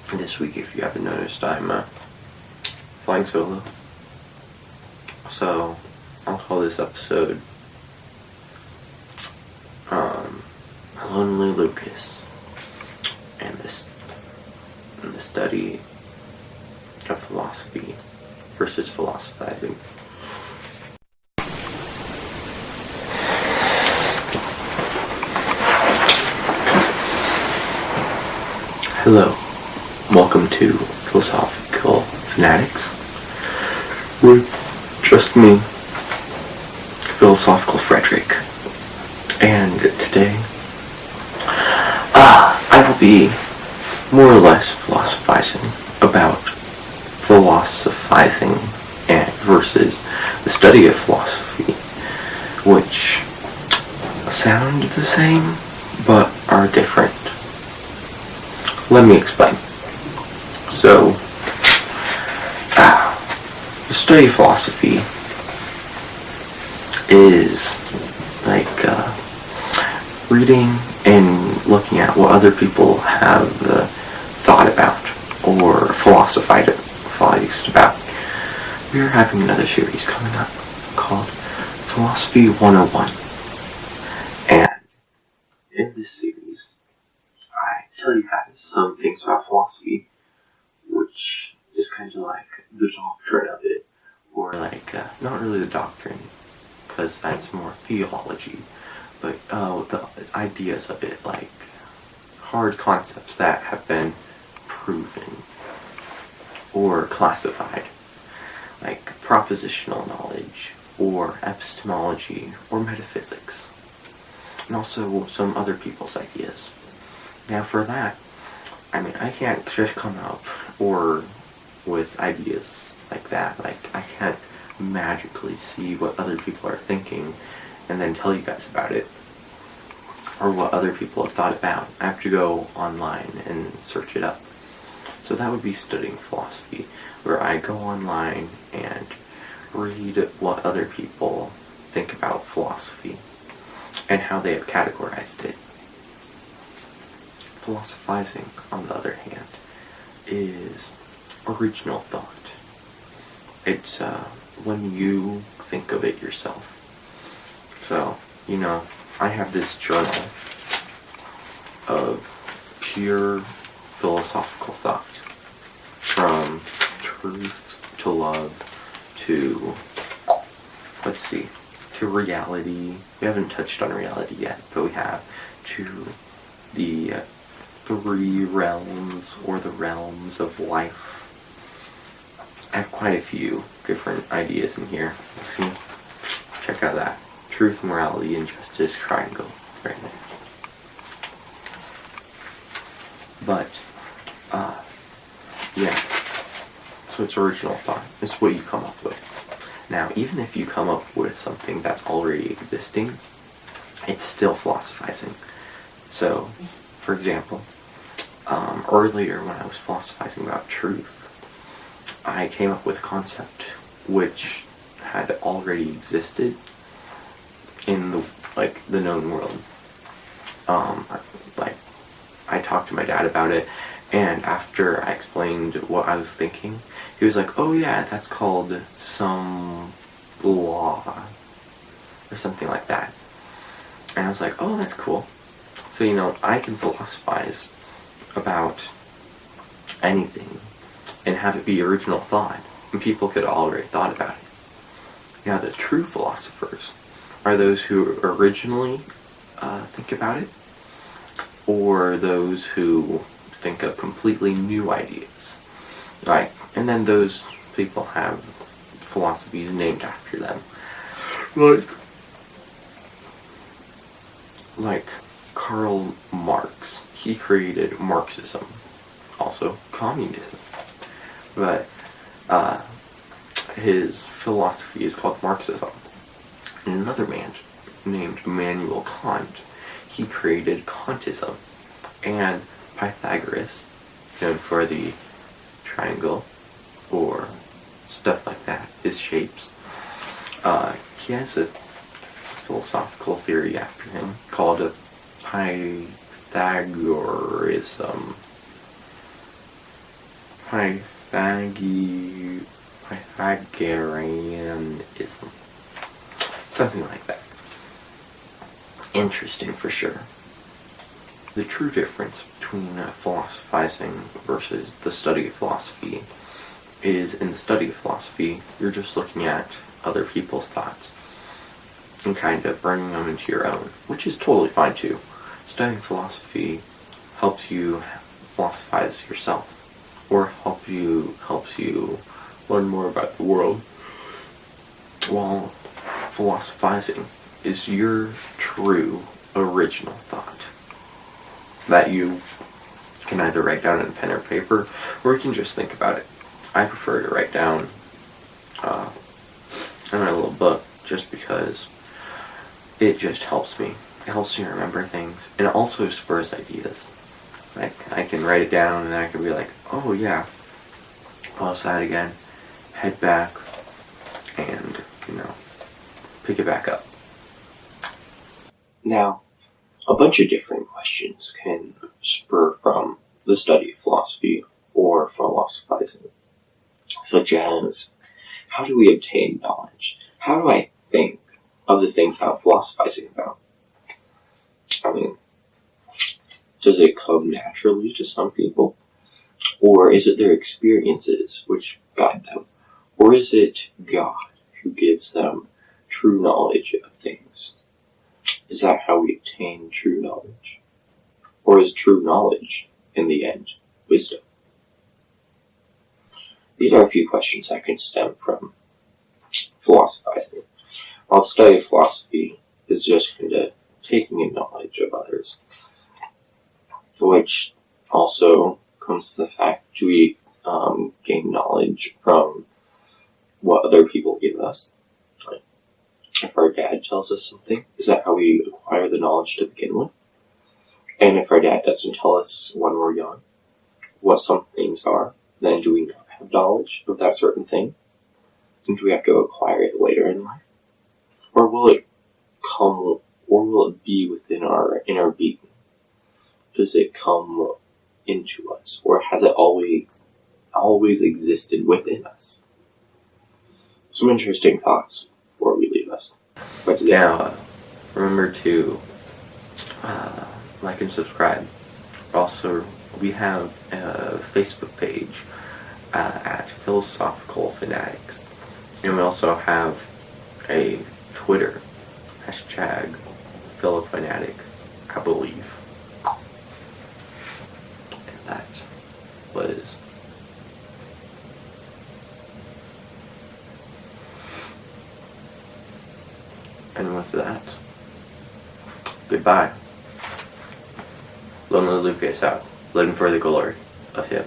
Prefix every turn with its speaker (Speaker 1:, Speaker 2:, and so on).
Speaker 1: And this week, if you haven't noticed, I'm flying solo. So I'll call this episode Lonely Lucas and the study of philosophy versus philosophizing. Hello, welcome to Philosophical Fanatics with just me, Philosophical Frederick, and today I will be more or less philosophizing about philosophizing and versus the study of philosophy, which sound the same but are different. Let me explain. So, the study of philosophy is like reading and looking at what other people have thought about or philosophized about. We are having another series coming up called Philosophy 101. And in this series, I tell you guys some things about philosophy, which is kind of like the doctrine of it, or like, not really the doctrine, because that's more theology, but the ideas of it, like hard concepts that have been proven or classified, like propositional knowledge, or epistemology, or metaphysics, and also some other people's ideas. Now for that, I can't just come up with ideas like that. Like, I can't magically see what other people are thinking and then tell you guys about it, or what other people have thought about. I have to go online and search it up. So that would be studying philosophy, where I go online and read what other people think about philosophy and how they have categorized it. Philosophizing, on the other hand, is original thought. It's when you think of it yourself. So, I have this journal of pure philosophical thought, from truth to love to, to reality. We haven't touched on reality yet, but we have, to the three realms, or the realms of life. I have quite a few different ideas in here. See? Check out that. Truth, morality, and justice triangle right there. But, yeah. So it's original thought. It's what you come up with. Now, even if you come up with something that's already existing, it's still philosophizing. So, for example, earlier when I was philosophizing about truth, I came up with a concept which had already existed in the known world. I talked to my dad about it, and after I explained what I was thinking, he was like, "Oh yeah, that's called some law," or something like that. And I was like, "Oh, that's cool." So, I can philosophize about anything and have it be original thought, and people could already thought about it. Now, the true philosophers are those who originally think about it, or those who think of completely new ideas. Right? And then those people have philosophies named after them. Like Karl Marx. He created Marxism. Also communism. But his philosophy is called Marxism. And another man named Immanuel Kant. He created Kantism. And Pythagoras, known for the triangle or stuff like that, his shapes, he has a philosophical theory after him called a Pythagorism. Pythagoreanism. Something like that. Interesting for sure. The true difference between philosophizing versus the study of philosophy is in the study of philosophy, you're just looking at other people's thoughts and kind of bringing them into your own, which is totally fine too. Studying philosophy helps you philosophize yourself, or helps you learn more about the world, while philosophizing is your true original thought that you can either write down in pen or paper, or you can just think about it. I prefer to write down in my little book, just because it just helps me. It helps me remember things, and it also spurs ideas. Like, I can write it down, and then I can be like, oh yeah, pause that again, head back, and, pick it back up. Now, a bunch of different questions can spur from the study of philosophy or philosophizing, such as, how do we obtain knowledge? How do I think of the things that I'm philosophizing about? I mean, does it come naturally to some people? Or is it their experiences which guide them? Or is it God who gives them true knowledge of things? Is that how we obtain true knowledge? Or is true knowledge, in the end, wisdom? These are a few questions that can stem from philosophizing. While the study of philosophy is just kind of taking in knowledge of others, which also comes to the fact we gain knowledge from what other people give us. Like, if our dad tells us something, is that how we acquire the knowledge to begin with? And if our dad doesn't tell us when we're young what some things are, then do we not have knowledge of that certain thing? And do we have to acquire it later in life? Or will it come, or will it be within our inner being? Does it come into us, or has it always existed within us? Some interesting thoughts before we leave us. But now, remember to like and subscribe. Also, we have a Facebook page at Philosophical Fanatics, and we also have a Twitter hashtag PhiloFanatic, I believe. And that was and with that, goodbye. Lonely Lucas out, living for the glory of him.